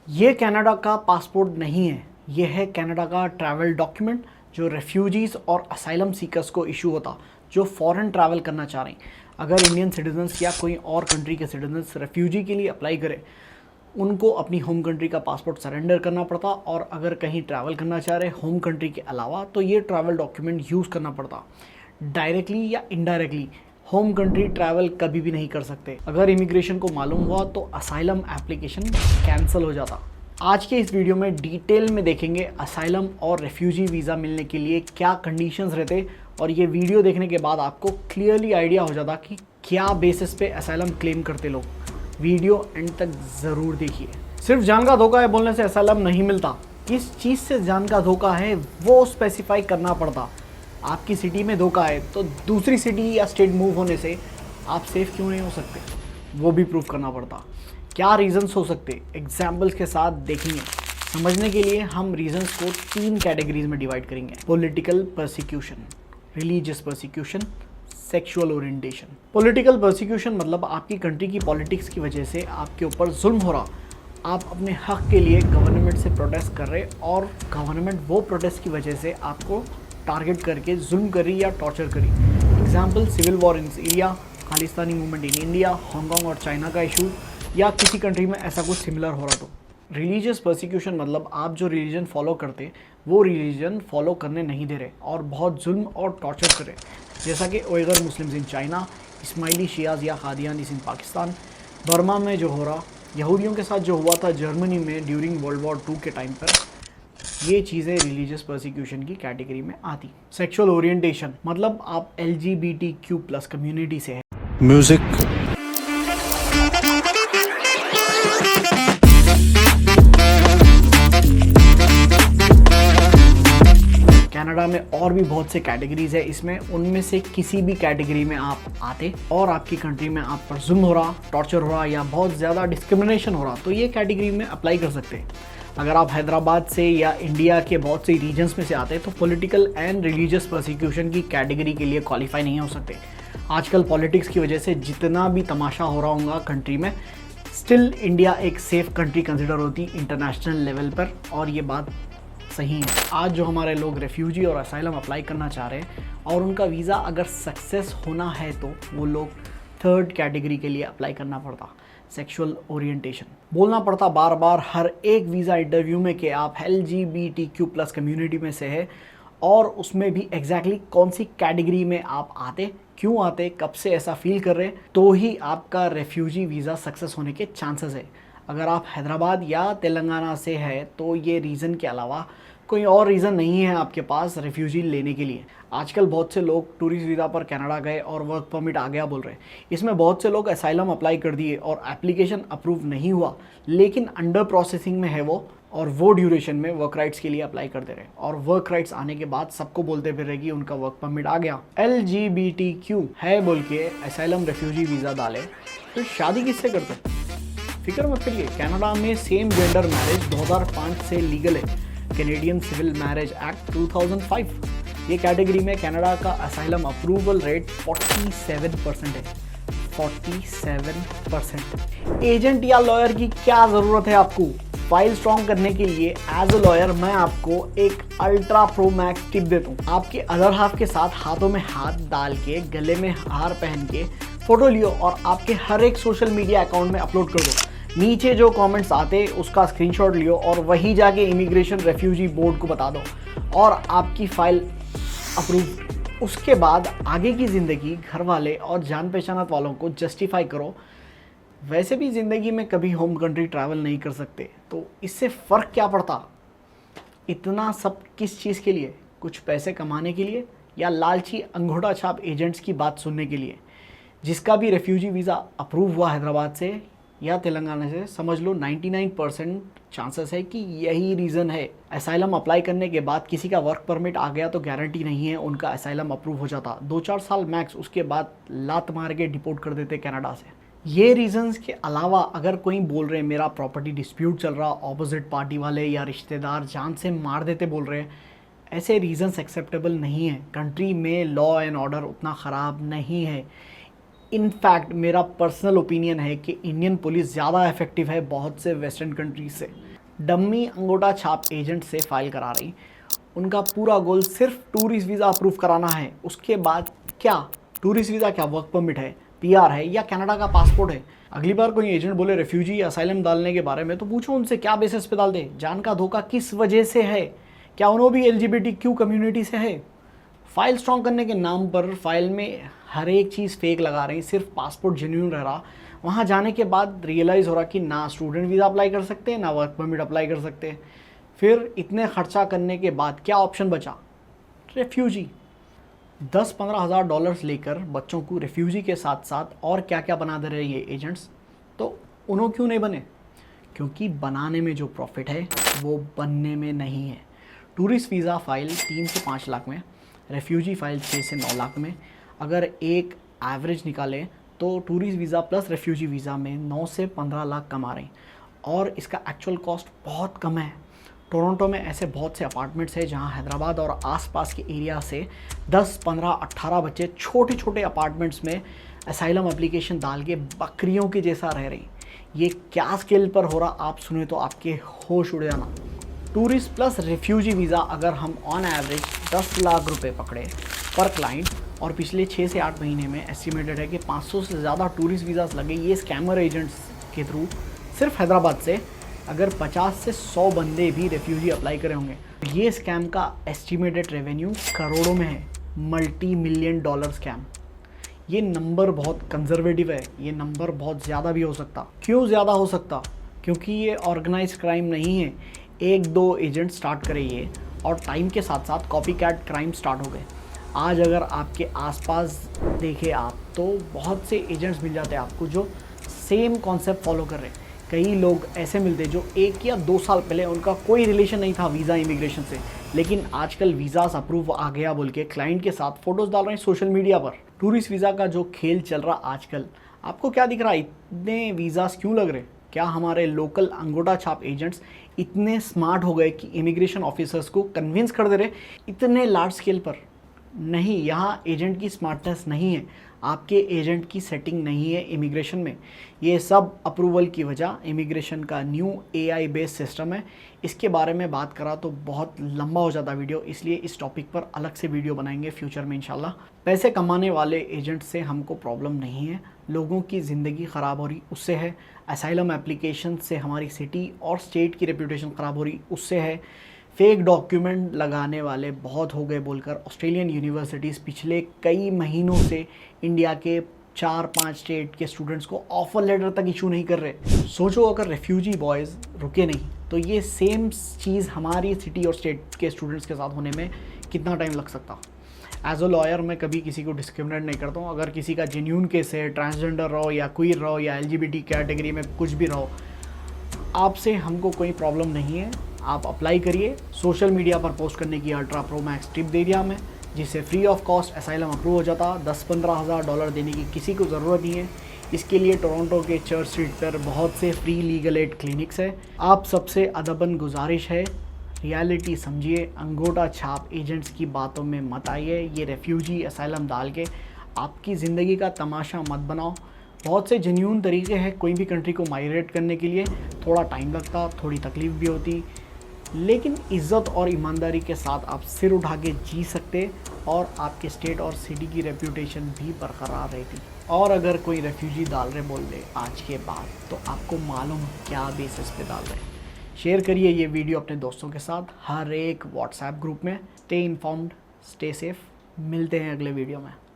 ये कनाडा का पासपोर्ट नहीं है, ये है कनाडा का ट्रैवल डॉक्यूमेंट जो रेफ्यूजीज़ और असाइलम सीकर्स को इशू होता, जो फॉरेन ट्रैवल करना चाह रहे हैं। अगर इंडियन सिटीजन्स या कोई और कंट्री के सिटीजन्स रेफ्यूजी के लिए अप्लाई करें, उनको अपनी होम कंट्री का पासपोर्ट सरेंडर करना पड़ता, और अगर कहीं ट्रैवल करना चाह रहे होम कंट्री के अलावा तो ये ट्रैवल डॉक्यूमेंट यूज़ करना पड़ता। डायरेक्टली या इनडायरेक्टली होम कंट्री ट्रैवल कभी भी नहीं कर सकते। अगर इमिग्रेशन को मालूम हुआ तो असाइलम एप्लीकेशन कैंसिल हो जाता। आज के इस वीडियो में डिटेल में देखेंगे असाइलम और रेफ्यूजी वीज़ा मिलने के लिए क्या कंडीशंस रहते, और ये वीडियो देखने के बाद आपको क्लियरली आइडिया हो जाता कि क्या बेसिस पे असाइलम क्लेम करते लोग। वीडियो एंड तक ज़रूर देखिए। सिर्फ जान का धोखा है बोलने से असाइलम नहीं मिलता। किस चीज़ से जान का धोखा है वो स्पेसिफाई करना पड़ता। आपकी सिटी में धोखा है तो दूसरी सिटी या स्टेट मूव होने से आप सेफ क्यों नहीं हो सकते, वो भी प्रूव करना पड़ता। क्या रीजंस हो सकते, एग्जाम्पल्स के साथ देखेंगे। समझने के लिए हम रीजंस को 3 कैटेगरीज में डिवाइड करेंगे: political persecution, religious persecution, sexual orientation. Political persecution मतलब आपकी कंट्री की पॉलिटिक्स की वजह से आपके ऊपर जुल्म हो रहा, आप अपने हक के लिए गवर्नमेंट से प्रोटेस्ट कर रहे, और गवर्नमेंट वो प्रोटेस्ट की वजह से आपको टारगेट करके जुल्म करी या टॉर्चर करी। Example civil war in Syria, Khalistani movement in India, Hong Kong और चाइना का इशू, या किसी कंट्री में ऐसा कुछ सिमिलर हो रहा। तो रिलीजियस परसिक्यूशन मतलब आप जो रिलीजन फॉलो करते वो रिलीजन फॉलो करने नहीं दे रहे और बहुत जुल्म और टॉर्चर कर रहे, जैसा कि Uyghur Muslims in China, Ismaili Shias या कादियानीस इन पाकिस्तान, बर्मा में जो हो रहा, यहूदियों के साथ जो हुआ था जर्मनी में ड्यूरिंग वर्ल्ड वॉर 2 के टाइम पर। ये चीज़ें रिलीजियस परसिक्यूशन की कैटेगरी में आती। सेक्सुअल ओरिएंटेशन मतलब आप LGBTQ+ कम्युनिटी से है। म्यूजिक। कनाडा में और भी बहुत से कैटेगरीज है, इसमें उनमें से किसी भी कैटेगरी में आप आते और आपकी कंट्री में आप पर जुल्म हो रहा, टॉर्चर हो रहा या बहुत ज़्यादा डिस्क्रिमिनेशन हो रहा, तो ये कैटेगरी में अप्लाई कर सकते हैं। अगर आप हैदराबाद से या इंडिया के बहुत से रीजन्स में से आते हैं तो पॉलिटिकल एंड रिलीजियस परसिक्यूशन की कैटेगरी के लिए क्वालिफाई नहीं हो सकते। आजकल पॉलिटिक्स की वजह से जितना भी तमाशा हो रहा होगा कंट्री में, स्टिल इंडिया एक सेफ कंट्री कंसिडर होती इंटरनेशनल लेवल पर, और ये बात सही है। आज जो हमारे लोग रेफ्यूजी और असाइलम अप्लाई करना चाह रहे हैं और उनका वीज़ा अगर सक्सेस होना है तो वो लोग 3rd कैटेगरी के लिए अप्लाई करना पड़ता, सेक्सुअल ओरिएंटेशन। बोलना पड़ता बार बार हर एक वीज़ा इंटरव्यू में कि आप LGBTQ+ कम्युनिटी में से है, और उसमें भी एग्जैक्टली कौन सी कैटेगरी में आप आते, क्यों आते, कब से ऐसा फील कर रहे, तो ही आपका रेफ्यूजी वीज़ा सक्सेस होने के चांसेस है। अगर आप हैदराबाद या तेलंगाना से है तो ये रीज़न के अलावा कोई और रीज़न नहीं है आपके पास रेफ्यूजी लेने के लिए। आजकल बहुत से लोग टूरिस्ट वीज़ा पर कनाडा गए और वर्क परमिट आ गया बोल रहे हैं। इसमें बहुत से लोग असाइलम अप्लाई कर दिए और एप्लीकेशन अप्रूव नहीं हुआ, लेकिन अंडर प्रोसेसिंग में है वो, और वो ड्यूरेशन में वर्क राइट्स के लिए अप्लाई कर दे रहे, और वर्क राइट्स आने के बाद सबको बोलते फिर रहे कि उनका वर्क परमिट आ गया। LGBTQ है बोल के असाइलम रेफ्यूजी वीज़ा डाले तो शादी किससे करते? फिक्र मत करिए, कनाडा में सेम जेंडर मैरिज 2005 से लीगल है, कैनेडियन सिविल मैरिज एक्ट 2005। ये कैटेगरी में कनाडा का असाइलम अप्रूवल रेट 47% है, 47%। एजेंट या लॉयर की क्या ज़रूरत है आपको? फाइल स्ट्रॉन्ग करने के लिए एज अ लॉयर मैं आपको एक अल्ट्रा प्रो मैक्स टिप देता हूँ। आपके अदर हाफ के साथ हाथों में हाथ डाल के, गले में हार पहन के फोटो लियो और आपके हर एक सोशल मीडिया अकाउंट में अपलोड कर दो। नीचे जो कमेंट्स आते उसका स्क्रीनशॉट लियो और वही जाके इमिग्रेशन रेफ्यूजी बोर्ड को बता दो, और आपकी फाइल अप्रूव। उसके बाद आगे की ज़िंदगी घर वाले और जान पहचानत वालों को जस्टिफाई करो। वैसे भी ज़िंदगी में कभी होम कंट्री ट्रैवल नहीं कर सकते, तो इससे फ़र्क क्या पड़ता? इतना सब किस चीज़ के लिए? कुछ पैसे कमाने के लिए, या लालची अंगूठा छाप एजेंट्स की बात सुनने के लिए? जिसका भी रेफ्यूजी वीज़ा अप्रूव हुआ हैदराबाद से या तेलंगाना से, समझ लो 99% चांसेस है कि यही रीज़न है। असाइलम अप्लाई करने के बाद किसी का वर्क परमिट आ गया तो गारंटी नहीं है उनका असाइलम अप्रूव हो जाता। 2-4 साल मैक्स, उसके बाद लात मार के डिपोर्ट कर देते कनाडा से। ये रीजंस के अलावा अगर कोई बोल रहे हैं मेरा प्रॉपर्टी डिस्प्यूट चल रहा, ऑपोजिट पार्टी वाले या रिश्तेदार जान से मार देते बोल रहे हैं, ऐसे रीजंस एक्सेप्टेबल नहीं है। कंट्री में लॉ एंड ऑर्डर उतना ख़राब नहीं है। इनफैक्ट मेरा पर्सनल ओपिनियन है कि इंडियन पुलिस ज़्यादा इफेक्टिव है बहुत से वेस्टर्न कंट्रीज से। डम्मी अंगूठा छाप एजेंट से फाइल करा रही। उनका पूरा गोल सिर्फ टूरिस्ट वीज़ा अप्रूव कराना है। उसके बाद क्या टूरिस्ट वीज़ा, क्या वर्क परमिट है, PR है या कनाडा का पासपोर्ट है। अगली बार कोई एजेंट बोले रेफ्यूजी या असाइलम डालने के बारे में तो पूछो उनसे क्या बेसिस पे डाल दे, जान का धोखा किस वजह से है, क्या उन्होंने भी LGBTQ कम्युनिटी से है। फाइल स्ट्रॉन्ग करने के नाम पर फाइल में हर एक चीज़ फेक लगा रही, सिर्फ पासपोर्ट जेन्युइन रह रहा। वहाँ जाने के बाद रियलाइज़ हो रहा कि ना स्टूडेंट वीज़ा अप्लाई कर सकते हैं ना वर्क परमिट अप्लाई कर सकते हैं। फिर इतने खर्चा करने के बाद क्या ऑप्शन बचा, रेफ्यूजी। 10-15 हज़ार डॉलर्स लेकर बच्चों को रेफ्यूजी के साथ साथ और क्या क्या बना दे रहे ये एजेंट्स। तो उन्होंने क्यों नहीं बने, क्योंकि बनाने में जो प्रॉफिट है वो बनने में नहीं है। टूरिस्ट वीज़ा फ़ाइल 3 से 5 लाख में, रेफ्यूजी फ़ाइल 6 से 9 लाख में। अगर एक एवरेज निकालें तो tourist visa plus refugee visa में 9 से 15 लाख कमा रहे हैं और इसका एक्चुअल कॉस्ट बहुत कम है। टोरंटो में ऐसे बहुत से अपार्टमेंट्स हैं जहां हैदराबाद और आसपास के एरिया से 10, 15, 18 बच्चे छोटे छोटे अपार्टमेंट्स में असाइलम एप्लीकेशन डाल के बकरियों के जैसा रह रहे हैं। ये क्या स्केल पर हो रहा, आप सुने तो आपके होश उड़ जाना। टूरिस्ट प्लस रेफ्यूजी वीज़ा अगर हम ऑन एवरेज 10 लाख रुपए पकड़े पर क्लाइंट और पिछले 6 से 8 महीने में एस्टिमेटेड है कि 500 से ज़्यादा टूरिस्ट वीज़ास लगे ये स्कैमर एजेंट्स के थ्रू सिर्फ हैदराबाद से। अगर 50 से 100 बंदे भी रेफ्यूजी अप्लाई करे होंगे तो ये स्कैम का एस्टिमेटेड रेवेन्यू करोड़ों में है, $multi-million स्कैम। ये नंबर बहुत कंजर्वेटिव है, ये नंबर बहुत ज़्यादा भी हो सकता। क्यों ज़्यादा हो सकता, क्योंकि ये ऑर्गेनाइज क्राइम नहीं है। 1-2 एजेंट स्टार्ट करे ये और टाइम के साथ साथ कॉपी कैट क्राइम स्टार्ट हो गए। आज अगर आपके आसपास देखे आप तो बहुत से एजेंट्स मिल जाते हैं आपको जो सेम कॉन्सेप्ट फॉलो कर रहे हैं। कई लोग ऐसे मिलते जो 1 या 2 साल पहले उनका कोई रिलेशन नहीं था वीज़ा इमिग्रेशन से, लेकिन आजकल वीज़ास अप्रूव आ गया बोल के क्लाइंट के साथ फ़ोटोज़ डाल रहे हैं सोशल मीडिया पर। टूरिस्ट वीज़ा का जो खेल चल रहा आजकल, आपको क्या दिख रहा है, इतने वीज़ास क्यों लग रहे? क्या हमारे लोकल अंगूठा छाप एजेंट्स इतने स्मार्ट हो गए कि इमिग्रेशन ऑफिसर्स को कन्विंस कर दे रहे इतने लार्ज स्केल पर? नहीं, यहाँ एजेंट की स्मार्टनेस नहीं है, आपके एजेंट की सेटिंग नहीं है इमिग्रेशन में। ये सब अप्रूवल की वजह इमिग्रेशन का न्यू AI बेस्ड सिस्टम है। इसके बारे में बात करा तो बहुत लंबा हो जाता वीडियो, इसलिए इस टॉपिक पर अलग से वीडियो बनाएंगे फ्यूचर में इंशाल्लाह। पैसे कमाने वाले एजेंट से हमको प्रॉब्लम नहीं है, लोगों की ज़िंदगी ख़राब हो रही उससे है। असाइलम एप्लीकेशन से हमारी सिटी और स्टेट की रेपुटेशन ख़राब हो रही उससे है। फेक डॉक्यूमेंट लगाने वाले बहुत हो गए बोलकर ऑस्ट्रेलियन यूनिवर्सिटीज़ पिछले कई महीनों से इंडिया के 4-5 स्टेट के स्टूडेंट्स को ऑफर लेटर तक इशू नहीं कर रहे। सोचो अगर रेफ्यूजी बॉयज़ रुके नहीं तो ये सेम चीज़ हमारी सिटी और स्टेट के स्टूडेंट्स के साथ होने में कितना टाइम लग सकता। एज अ लॉयर मैं कभी किसी को डिस्क्रिमिनेट नहीं करता हूँ। अगर किसी का जेन्यून केस है, ट्रांसजेंडर रहो या क्वीर रहो या LGBT कैटेगरी में कुछ भी रहो, आपसे हमको कोई प्रॉब्लम नहीं है। आप अप्लाई करिए। सोशल मीडिया पर पोस्ट करने की अल्ट्रा प्रो मैक्स टिप दे दिया हमें, जिससे free of cost asylum approve हो जाता। 10-15 हज़ार डॉलर देने की किसी को ज़रूरत नहीं है। इसके लिए टोरंटो के चर्च स्ट्रीट पर बहुत से फ्री लीगल एड क्लिनिक्स है। आप सबसे अदबन गुजारिश है, रियलिटी समझिए, अंगूठा छाप एजेंट्स की बातों में मत आइए। ये रेफ्यूजी असाइलम डाल के आपकी ज़िंदगी का तमाशा मत बनाओ। बहुत से जेन्यून तरीके हैं कोई भी कंट्री को माइग्रेट करने के लिए। थोड़ा टाइम लगता, थोड़ी तकलीफ़ भी होती, लेकिन इज़्ज़त और ईमानदारी के साथ आप सिर उठा के जी सकते और आपके स्टेट और सिटी की रेप्यूटेशन भी बरकरार रहती। और अगर कोई रेफ्यूजी डाल रहे बोल दे आज के बाद, तो आपको मालूम क्या बेसिस पे डाल रहे। शेयर करिए ये वीडियो अपने दोस्तों के साथ हर एक व्हाट्सएप ग्रुप में। Stay informed, stay safe. मिलते हैं अगले वीडियो में।